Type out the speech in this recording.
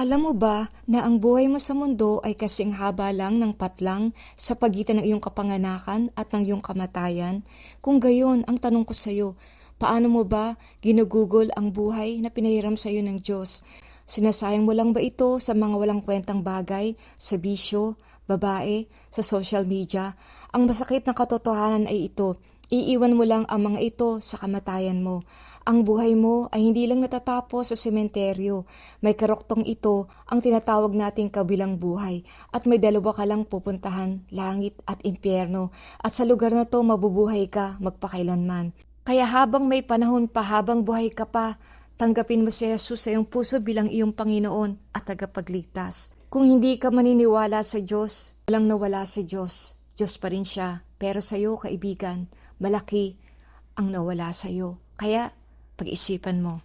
Alam mo ba na ang buhay mo sa mundo ay kasing haba lang ng patlang sa pagitan ng iyong kapanganakan at ng iyong kamatayan? Kung gayon, ang tanong ko sa iyo, paano mo ba ginugugol ang buhay na pinahiram sa iyo ng Diyos? Sinasayang mo lang ba ito sa mga walang kwentang bagay, sa bisyo, babae, sa social media? Ang masakit na katotohanan ay ito. Iiwan mo lang ang mga ito sa kamatayan mo. Ang buhay mo ay hindi lang natatapos sa sementeryo. May karoktong ito ang tinatawag nating kabilang buhay at may dalawa ka lang pupuntahan, langit at impyerno. At sa lugar na to mabubuhay ka magpakailanman. Kaya habang may panahon pa, habang buhay ka pa, tanggapin mo si Jesus sa iyong puso bilang iyong Panginoon at tagapagligtas. Kung hindi ka maniniwala sa Diyos, walang nawala sa Diyos. Diyos pa rin siya. Pero sa iyo, kaibigan, malaki ang nawala sa iyo. Kaya, pag-isipan mo.